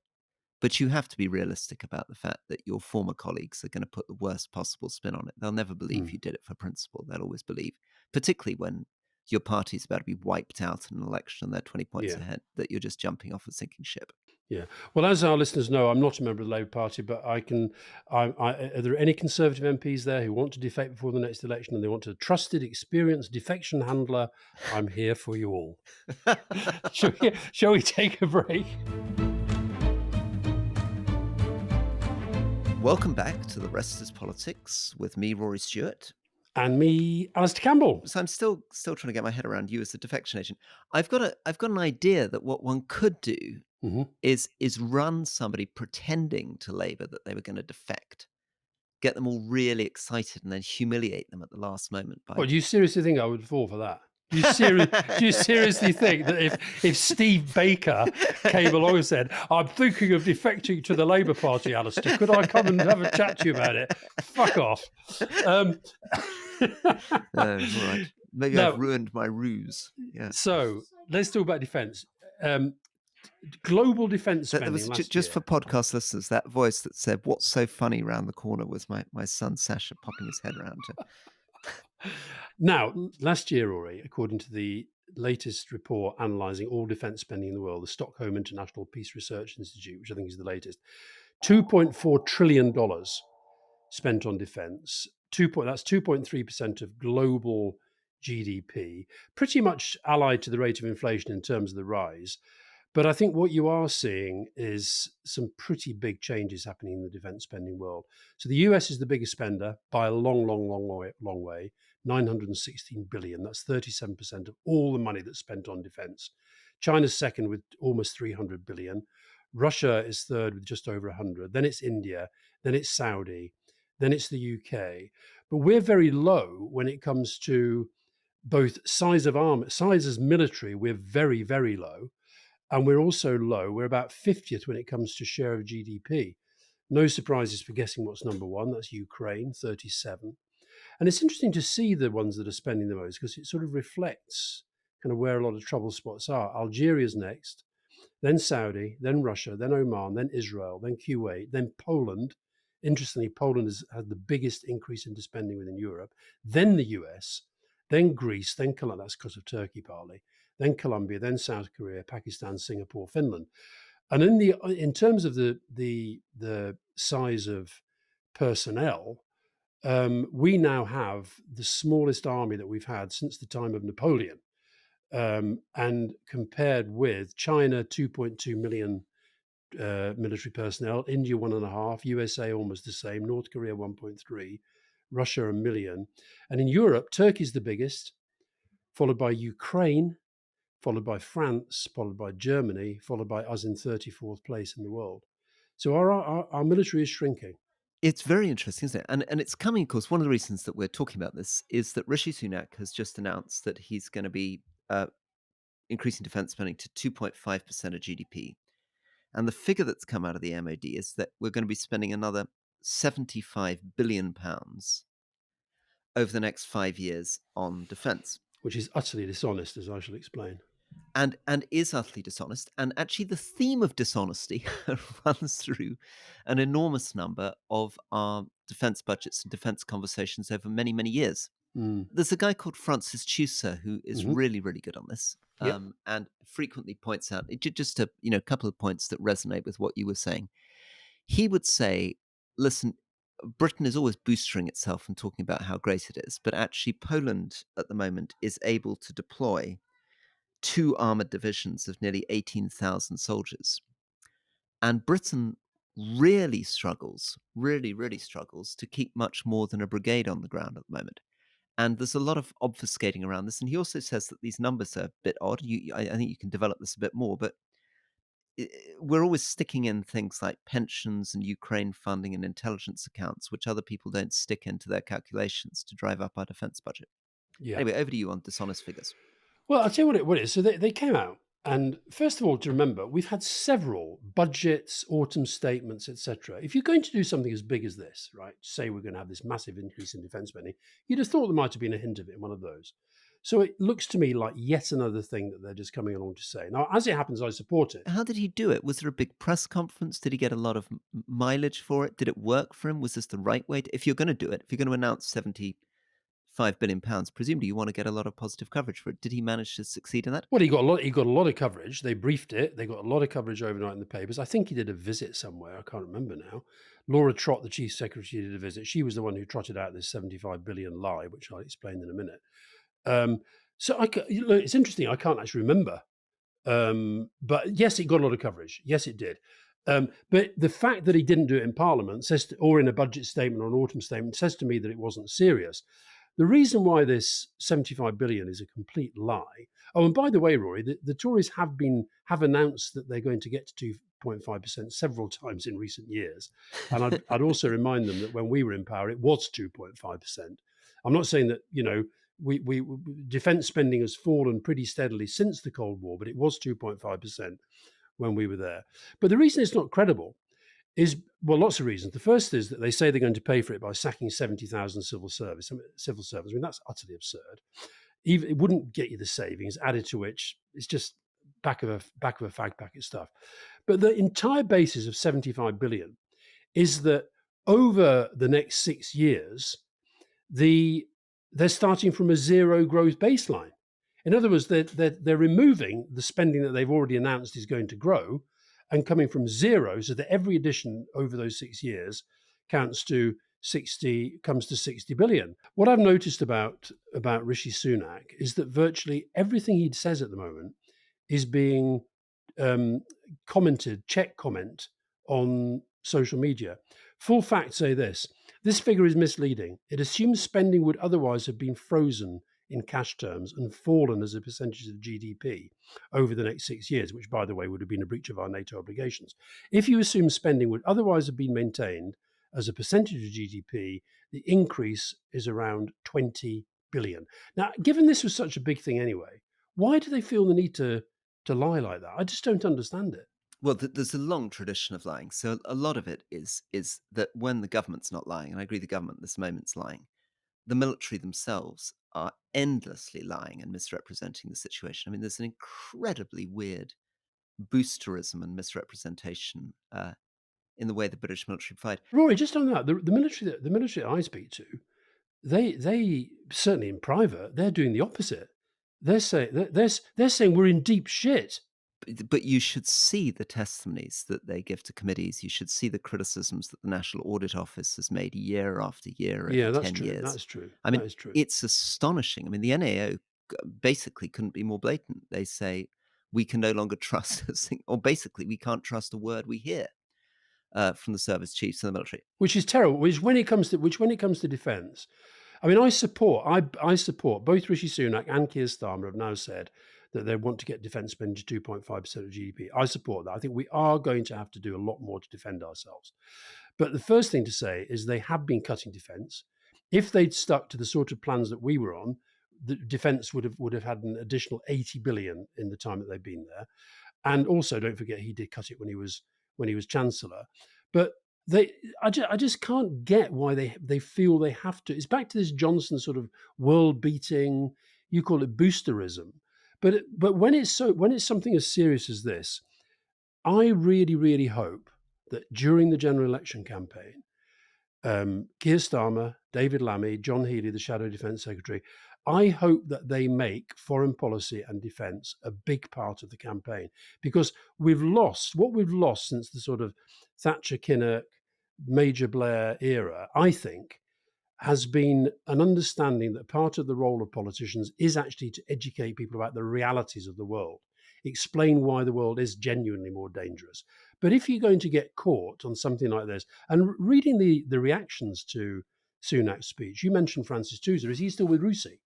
but you have to be realistic about the fact that your former colleagues are going to put the worst possible spin on it. They'll never believe Mm, you did it for principle. They'll always believe, particularly when your party's about to be wiped out in an election and they're 20 points yeah. ahead, that you're just jumping off a sinking ship. Yeah. Well, as our listeners know, I'm not a member of the Labour Party, but I can. Are there any Conservative MPs there who want to defect before the next election and they want a trusted, experienced defection handler? I'm here for you all. Shall we take a break? Welcome back to The Rest is Politics with me, Rory Stewart. And me, Alastair Campbell. So I'm still trying to get my head around you as the defection agent. I've got an idea that what one could do is run somebody pretending to Labour that they were going to defect, get them all really excited, and then humiliate them at the last moment. What, do you seriously think I would fall for that? Do you seriously think that if Steve Baker came along and said, "I'm thinking of defecting to the Labour Party, Alastair, could I come and have a chat to you about it?" Fuck off. Right. Maybe I've ruined my ruse. Yeah. So let's talk about defence. Global defence spending. That was just for podcast listeners. That voice that said, "What's so funny round the corner?" was my son Sasha popping his head around. Now, last year, Rory, according to the latest report analysing all defence spending in the world, the Stockholm International Peace Research Institute, which I think is the latest, $2.4 trillion spent on defence. That's 2.3% of global GDP, pretty much allied to the rate of inflation in terms of the rise. But I think what you are seeing is some pretty big changes happening in the defence spending world. So the US is the biggest spender by a long way, 916 billion. That's 37% of all the money that's spent on defence. China's second with almost 300 billion. Russia is third with just over 100. Then it's India. Then it's Saudi. Then it's the UK. But we're very low when it comes to both size of army, size as military. We're very, very low. And we're also low. We're about 50th when it comes to share of GDP. No surprises for guessing what's number one. That's Ukraine, 37. And it's interesting to see the ones that are spending the most because it sort of reflects kind of where a lot of trouble spots are. Algeria's next, then Saudi, then Russia, then Oman, then Israel, then Kuwait, then Poland. Interestingly, Poland has had the biggest increase into spending within Europe, then the US, then Greece, then Colombia, that's because of Turkey partly, then Colombia, then South Korea, Pakistan, Singapore, Finland. And in terms of the size of personnel, we now have the smallest army that we've had since the time of Napoleon. And compared with China, 2.2 million military personnel, India 1.5, USA almost the same, North Korea 1.3, Russia 1 million. And in Europe, Turkey's the biggest, followed by Ukraine, followed by France, followed by Germany, followed by us in 34th place in the world. So our military is shrinking. It's very interesting, isn't it? And it's coming, of course, one of the reasons that we're talking about this is that Rishi Sunak has just announced that he's going to be increasing defence spending to 2.5% of GDP. And the figure that's come out of the MOD is that we're going to be spending another £75 billion over the next 5 years on defence. Which is utterly dishonest, as I shall explain. And is utterly dishonest. And actually the theme of dishonesty runs through an enormous number of our defence budgets and defence conversations over many, many years. There's a guy called Francis Chusa who is really, really good on this. And frequently points out, just a couple of points that resonate with what you were saying. He would say, listen, Britain is always boostering itself and talking about how great it is, but actually Poland at the moment is able to deploy 2 armoured divisions of nearly 18,000 soldiers. And Britain really struggles to keep much more than a brigade on the ground at the moment. And there's a lot of obfuscating around this. And he also says that these numbers are a bit odd. I think you can develop this a bit more, but we're always sticking in things like pensions and Ukraine funding and intelligence accounts, which other people don't stick into their calculations to drive up our defence budget. Yeah. Anyway, over to you on dishonest figures. Well, I'll tell you what it is. So they came out. And first of all, to remember, we've had several budgets, autumn statements, etc. If you're going to do something as big as this, right, say we're going to have this massive increase in defence spending, you'd have thought there might have been a hint of it in one of those. So it looks to me like yet another thing that they're just coming along to say. Now, as it happens, I support it. How did he do it? Was there a big press conference? Did he get a lot of mileage for it? Did it work for him? Was this the right way? If you're going to do it, if you're going to announce £75 £75 billion, presumably you want to get a lot of positive coverage for it. Did he manage to succeed in that? Well, he got a lot of coverage. They briefed it. They got a lot of coverage overnight in the papers. I think he did a visit somewhere. I can't remember now. Laura Trott, the chief secretary, did a visit. She was the one who trotted out this 75 billion lie, which I'll explain in a minute. Um, so look, it's interesting. I can't actually remember. But yes, it got a lot of coverage. Yes, it did. But the fact that he didn't do it in Parliament or in a budget statement or an autumn statement says to me that it wasn't serious. The reason why this 75 billion is a complete lie. Oh, and by the way, Rory, the Tories have announced that they're going to get to 2.5% several times in recent years. And I'd also remind them that when we were in power, it was 2.5%. I'm not saying that, we defence spending has fallen pretty steadily since the Cold War, but it was 2.5% when we were there. But the reason it's not credible is, well, lots of reasons. The first is that they say they're going to pay for it by sacking 70,000 civil servants. I mean, that's utterly absurd. Even it wouldn't get you the savings. Added to which, it's just back of a fag packet stuff. But the entire basis of 75 billion is that over the next 6 years, they're starting from a zero growth baseline. In other words, they're removing the spending that they've already announced is going to grow and coming from zero, so that every addition over those 6 years comes to 60 billion. What I've noticed about Rishi Sunak is that virtually everything he says at the moment is being check comment on social media. Full facts say this figure is misleading. It assumes spending would otherwise have been frozen in cash terms and fallen as a percentage of GDP over the next 6 years, which, by the way, would have been a breach of our NATO obligations. If you assume spending would otherwise have been maintained as a percentage of GDP, the increase is around 20 billion. Now, given this was such a big thing anyway, why do they feel the need to lie like that? I just don't understand it. Well, there's a long tradition of lying. So a lot of it is that when the government's not lying, and I agree the government at this moment's lying, the military themselves are endlessly lying and misrepresenting the situation. I mean, there's an incredibly weird boosterism and misrepresentation in the way the British military provide. Rory, just on that, the military I speak to, they certainly in private, they're doing the opposite. They're saying we're in deep shit. But you should see the testimonies that they give to committees. You should see the criticisms that the National Audit Office has made year after year over Yeah, that's 10 true. years. That's true. I mean, That is true. it's astonishing. I mean, the NAO basically couldn't be more blatant. They say we can no longer trust or basically we can't trust a word we hear from the service chiefs and the military. Which is terrible. Which when it comes to defence, I mean, I support both Rishi Sunak and Keir Starmer have now said that they want to get defence spending to 2.5% of GDP. I support that. I think we are going to have to do a lot more to defend ourselves. But the first thing to say is they have been cutting defence. If they'd stuck to the sort of plans that we were on, the defence would have had an additional 80 billion in the time that they've been there. And also, don't forget, he did cut it when he was Chancellor. But I just can't get why they feel they have to. It's back to this Johnson sort of world-beating. You call it boosterism, but when it's something as serious as this, I really, really hope that during the general election campaign, Keir Starmer, David Lammy, John Healey, the Shadow Defence Secretary, I hope that they make foreign policy and defence a big part of the campaign, because we've lost since the sort of Thatcher Kinnock, Major Blair era, I think, has been an understanding that part of the role of politicians is actually to educate people about the realities of the world, explain why the world is genuinely more dangerous. But if you're going to get caught on something like this, and reading the reactions to Sunak's speech, you mentioned Francis Tusa, is he still with Rusi?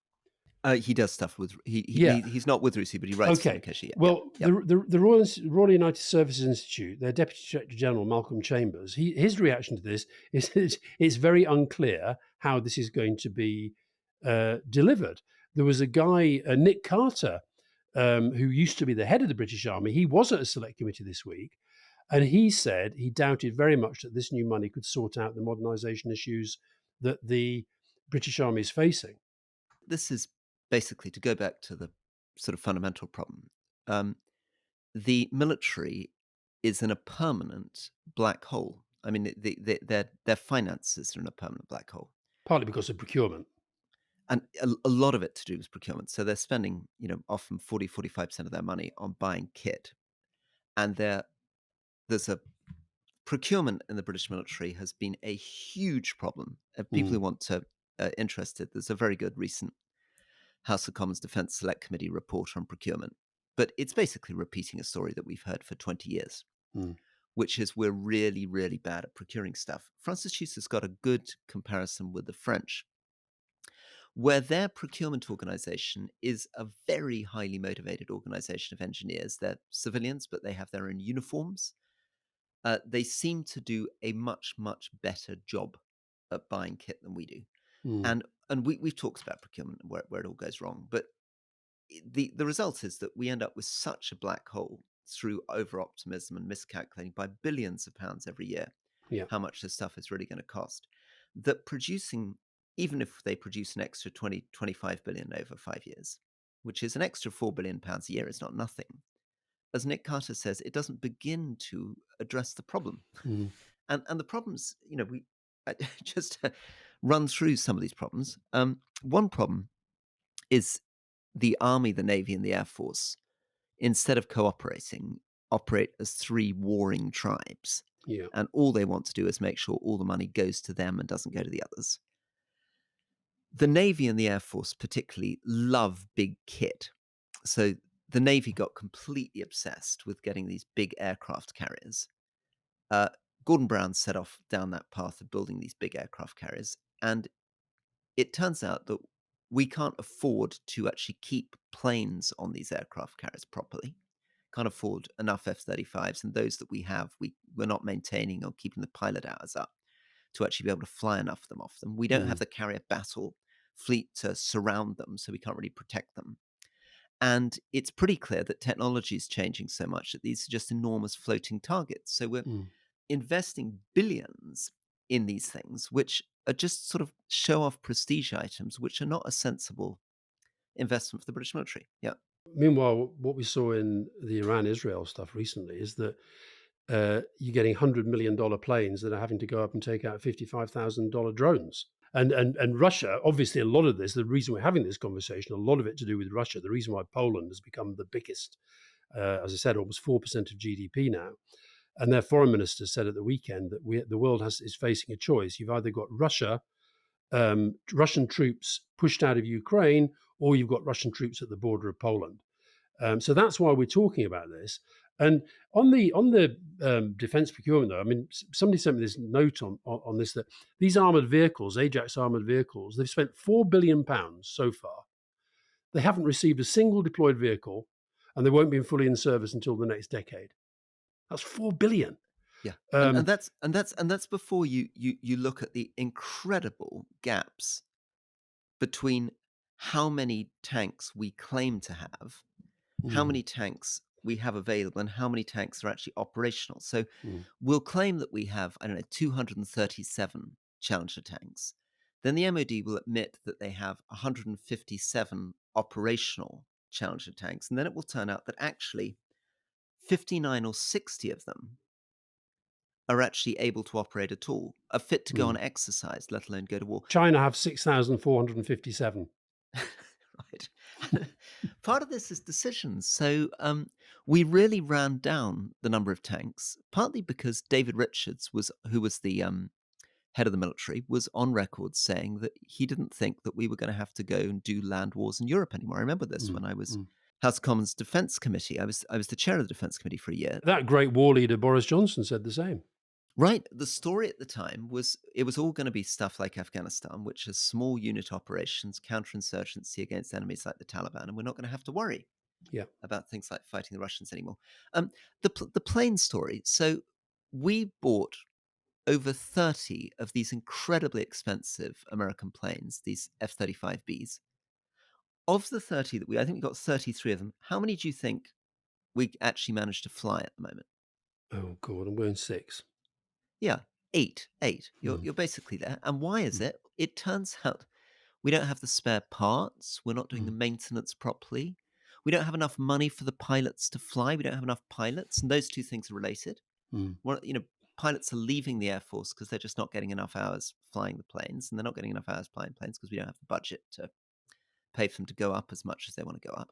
He does stuff with Yeah. he's not with Rusi, but he writes Okay. communication. Yeah, Well, yeah. the Royal United Services Institute, their Deputy Director General, Malcolm Chambers, his reaction to this is it's very unclear how this is going to be delivered. There was a guy, Nick Carter, who used to be the head of the British Army. He was at a select committee this week, and he said he doubted very much that this new money could sort out the modernisation issues that the British Army is facing. This is basically to go back to the sort of fundamental problem. The military is in a permanent black hole. I mean, their finances are in a permanent black hole. Partly because of procurement. and a lot of it to do with procurement. So they're spending, often 40-45% of their money on buying kit. And there's a procurement in the British military has been a huge problem. People Mm, who want to interested, there's a very good recent House of Commons Defence Select Committee report on procurement. But it's basically repeating a story that we've heard for 20 years, mm, which is we're really, really bad at procuring stuff. Francis Hughes has got a good comparison with the French, where their procurement organization is a very highly motivated organization of engineers. They're civilians, but they have their own uniforms. They seem to do a much, much better job at buying kit than we do. mm, And we've talked about procurement and where it all goes wrong. But the result is that we end up with such a black hole through over optimism and miscalculating by billions of pounds every year yeah. how much this stuff is really going to cost, that producing, even if they produce an extra 20-25 billion over 5 years, which is an extra £4 billion a year, is not nothing. As Nick Carter says, it doesn't begin to address the problem. Mm, And the problems, we just run through some of these problems. One problem is the Army, the Navy, and the Air Force, instead of cooperating, operate as three warring tribes. yeah. And all they want to do is make sure all the money goes to them and doesn't go to the others. The Navy and the Air Force particularly love big kit. So the Navy got completely obsessed with getting these big aircraft carriers. Gordon Brown set off down that path of building these big aircraft carriers. And it turns out that we can't afford to actually keep planes on these aircraft carriers properly. Can't afford enough F-35s, and those that we have, we're not maintaining or keeping the pilot hours up to actually be able to fly enough of them off them. We don't have Mm, the carrier battle fleet to surround them, so we can't really protect them. And it's pretty clear that technology is changing so much that these are just enormous floating targets. So we're mm. investing billions in these things, which are just sort of show off prestige items, which are not a sensible investment for the British military. Yeah. Meanwhile, what we saw in the Iran-Israel stuff recently is that you're getting $100 million planes that are having to go up and take out $55,000 drones. And Russia, obviously, a lot of this, the reason we're having this conversation, a lot of it to do with Russia. The reason why Poland has become the biggest, as I said, almost 4% of GDP now. And their foreign minister said at the weekend that the world is facing a choice. You've either got Russian troops pushed out of Ukraine, or you've got Russian troops at the border of Poland. So that's why we're talking about this. And on the defence procurement, though, I mean, somebody sent me this note on this, that these armoured vehicles, Ajax armoured vehicles, they've spent £4 billion so far. They haven't received a single deployed vehicle, and they won't be fully in service until the next decade. That's £4 billion. Yeah, and Um, that's before you look at the incredible gaps between how many tanks we claim to have, how mm, many tanks we have available, and how many tanks are actually operational. So mm, we'll claim that we have, I don't know, 237 Challenger tanks. Then the MOD will admit that they have 157 operational Challenger tanks, and then it will turn out that actually 59 or 60 of them are actually able to operate at all, are fit to go on mm. exercise, let alone go to war. China have 6,457. Right. Part of this is decisions. So we really ran down the number of tanks, partly because David Richards who was the head of the military, was on record saying that he didn't think that we were going to have to go and do land wars in Europe anymore. I remember this Mm, when I was mm. House of Commons Defence Committee. I was the chair of the Defence Committee for a year. That great war leader Boris Johnson said the same. Right. The story at the time was it was all going to be stuff like Afghanistan, which is small unit operations, counterinsurgency against enemies like the Taliban, and we're not going to have to worry Yeah. about things like fighting the Russians anymore. The plane story. So we bought over 30 of these incredibly expensive American planes, these F-35Bs. Of the 30 that I think we got 33 of them. How many do you think we actually managed to fly at the moment? Oh, God, I'm going six. Yeah, eight. You're Mm, you're basically there. And why is mm, it? It turns out we don't have the spare parts. We're not doing the mm, maintenance properly. We don't have enough money for the pilots to fly. We don't have enough pilots, and those two things are related. mm, One, pilots are leaving the Air Force because they're just not getting enough hours flying the planes, and they're not getting enough hours flying planes because we don't have the budget to pay for them to go up as much as they want to go up.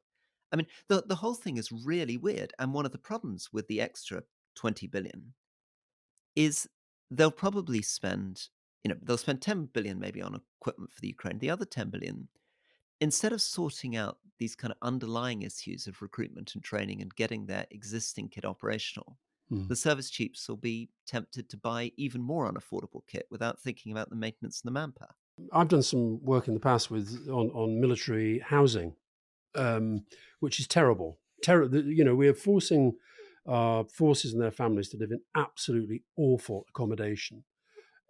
I mean, the whole thing is really weird. And one of the problems with the extra 20 billion is they'll probably spend, they'll spend 10 billion maybe on equipment for the Ukraine. The other 10 billion, instead of sorting out these kind of underlying issues of recruitment and training and getting their existing kit operational, Mm. the service chiefs will be tempted to buy even more unaffordable kit without thinking about the maintenance and the manpower. I've done some work in the past on military housing, which is terrible. We are forcing our forces and their families to live in absolutely awful accommodation.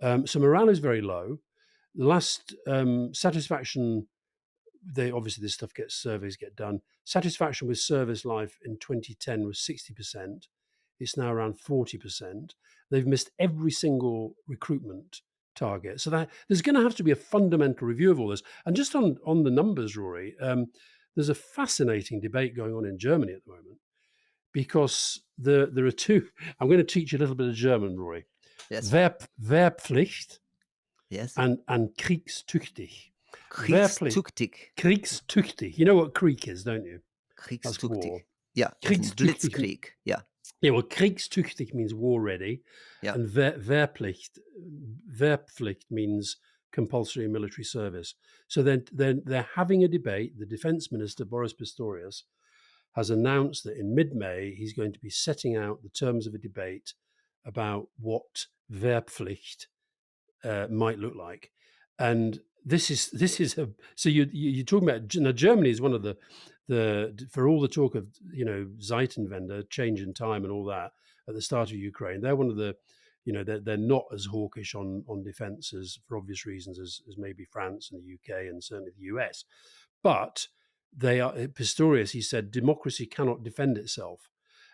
So morale is very low. The last satisfaction, obviously this stuff surveys get done. Satisfaction with service life in 2010 was 60%. It's now around 40%. They've missed every single recruitment target. So there's going to have to be a fundamental review of all this. And just on the numbers, Rory, there's a fascinating debate going on in Germany at the moment because there are two. I'm going to teach you a little bit of German, Rory. Yes. Wehrpflicht Yes. and kriegstüchtig. Kriegstüchtig. Kriegstüchtig. You know what Krieg is, don't you? That's war. Kriegstüchtig. Yeah. Kriegstüchtig. Blitzkrieg. Yeah. Yeah, well, kriegstüchtig means war ready, Yeah. and Wehrpflicht means compulsory military service. So then they're having a debate. The defense minister, Boris Pistorius, has announced that in mid-May he's going to be setting out the terms of a debate about what Wehrpflicht might look like. And this is so you're talking about now. Germany is one of the for all the talk of Zeitenwende, change in time, and all that at the start of Ukraine. They're one of the they're not as hawkish on defence as, for obvious reasons, as maybe France and the UK and certainly the US. But they are Pistorius. He said democracy cannot defend itself,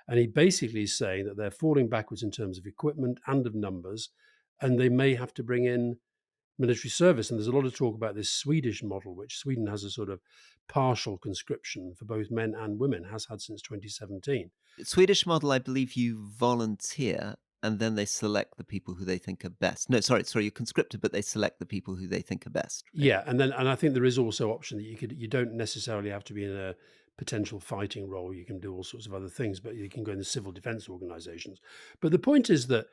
and he basically is saying that they're falling backwards in terms of equipment and of numbers, and they may have to bring in military service. And there's a lot of talk about this Swedish model, which Sweden has a sort of partial conscription for both men and women, has had since 2017. Swedish model, I believe you volunteer and then they select the people who they think are best. No, sorry, you're conscripted, but they select the people who they think are best. Right? Yeah, and I think there is also option that you don't necessarily have to be in a potential fighting role. You can do all sorts of other things, but you can go in the civil defense organizations. But the point is that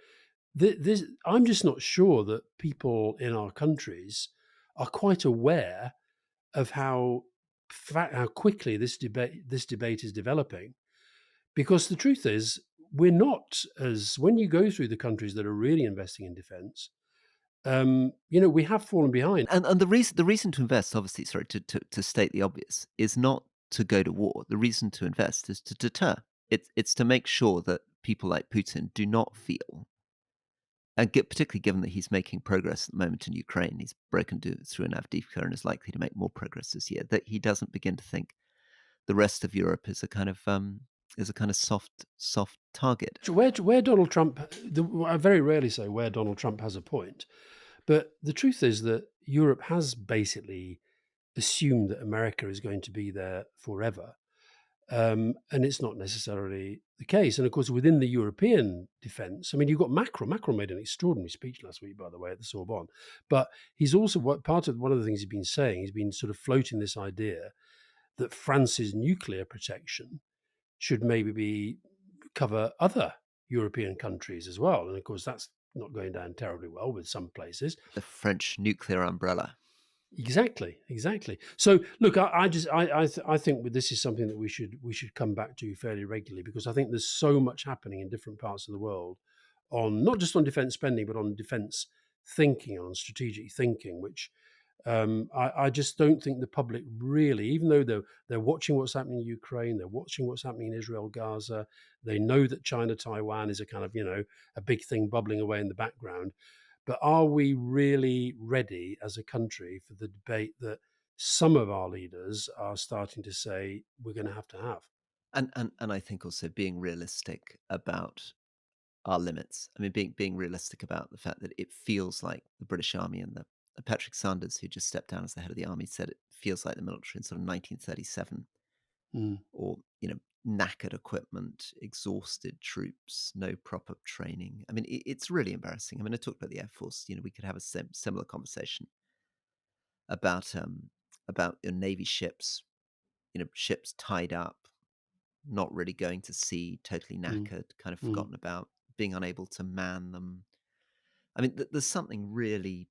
I'm just not sure that people in our countries are quite aware of how quickly this debate is developing. Because the truth is, we're not as when you go through the countries that are really investing in defence, we have fallen behind. And the reason to invest, obviously, sorry, to state the obvious, is not to go to war. The reason to invest is to deter. It's to make sure that people like Putin do not feel, and particularly given that he's making progress at the moment in Ukraine, he's broken through an Avdiivka and is likely to make more progress this year, that he doesn't begin to think the rest of Europe is a kind of soft target. Where Donald Trump, I very rarely say where Donald Trump has a point, but the truth is that Europe has basically assumed that America is going to be there forever. And it's not necessarily the case. And of course, within the European defence, I mean, you've got Macron. Macron made an extraordinary speech last week, by the way, at the Sorbonne. But he's also one of the things he's been saying. He's been sort of floating this idea that France's nuclear protection should maybe cover other European countries as well. And of course, that's not going down terribly well with some places. The French nuclear umbrella. Exactly. So, look, I think this is something that we should come back to fairly regularly, because I think there's so much happening in different parts of the world on not just on defence spending, but on defence thinking, on strategic thinking, which I just don't think the public really, even though they're watching what's happening in Ukraine, they're watching what's happening in Israel, Gaza, they know that China, Taiwan is a kind of, a big thing bubbling away in the background. But are we really ready as a country for the debate that some of our leaders are starting to say we're going to have? And I think also being realistic about our limits. I mean, being realistic about the fact that it feels like the British Army and the Patrick Sanders, who just stepped down as the head of the army, said it feels like the military in sort of 1937, or knackered equipment, exhausted troops, no proper training. I mean, it's really embarrassing. I mean, I talked about the Air Force. We could have a similar conversation about about your Navy ships, ships tied up, not really going to sea, totally Mm, knackered, kind of mm, forgotten about, being unable to man them. I mean, there's something really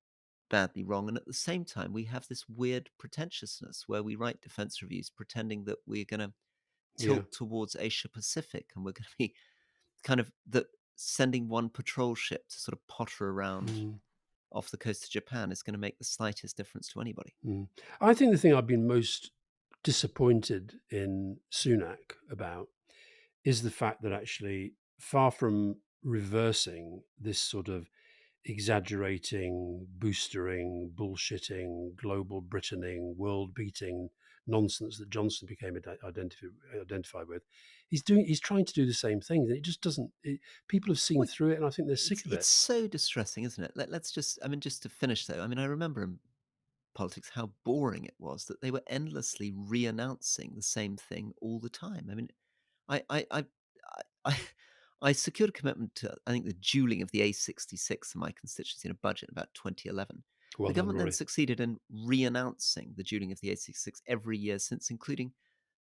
badly wrong. And at the same time, we have this weird pretentiousness where we write defense reviews pretending that we're going to yeah. tilt towards Asia Pacific and we're going to be kind of sending one patrol ship to sort of potter around Mm, off the coast of Japan is going to make the slightest difference to anybody. mm. I think the thing I've been most disappointed in Sunak about is the fact that actually, far from reversing this sort of exaggerating, boostering, bullshitting, global Britaning, world beating nonsense that Johnson became identified with, he's trying to do the same thing, and it just doesn't. People have seen Well, through it, and I think they're sick of it's it. so distressing, isn't it? Let's just, I mean, just to finish though, I mean, I remember in politics how boring it was that they were endlessly re-announcing the same thing all the time. I mean, I I secured a commitment to, I think, the dueling of the A66 in my constituency in a budget in about 2011. Well The done, government then Rory. succeeded in re-announcing the dueling of the A66 every year since, including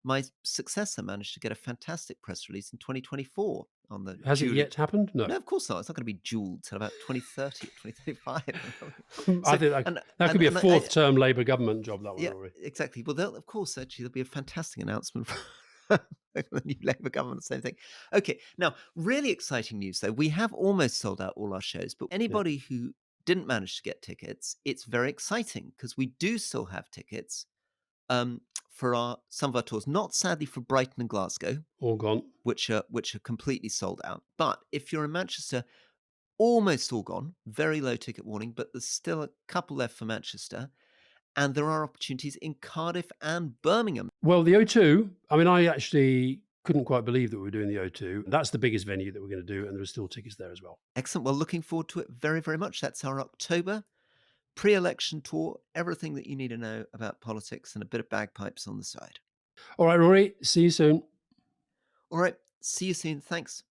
my successor managed to get a fantastic press release in 2024 on the Has it dueling. yet happened? No. No, of course not. It's not going to be duelled till about 2030 or 2035. I So, think that could be a I, fourth term Labour government job. That one, yeah, Rory. exactly. Well, of course, actually, there'll be a fantastic announcement from the new Labour government. Same thing. Okay, now, really exciting news, though. We have almost sold out all our shows, but Yeah. anybody who didn't manage to get tickets, it's very exciting because we do still have tickets for some of our tours. Not sadly for Brighton and Glasgow, All gone. which are completely sold out. But if you're in Manchester, almost all gone. Very low ticket warning, but there's still a couple left for Manchester. And there are opportunities in Cardiff and Birmingham. Well, the O2, I mean, I actually couldn't quite believe that we were doing the O2. That's the biggest venue that we're going to do, and there are still tickets there as well. Excellent. Well, looking forward to it very, very much. That's our October pre-election tour. Everything that you need to know about politics and a bit of bagpipes on the side. All right, Rory, see you soon. All right. See you soon. Thanks.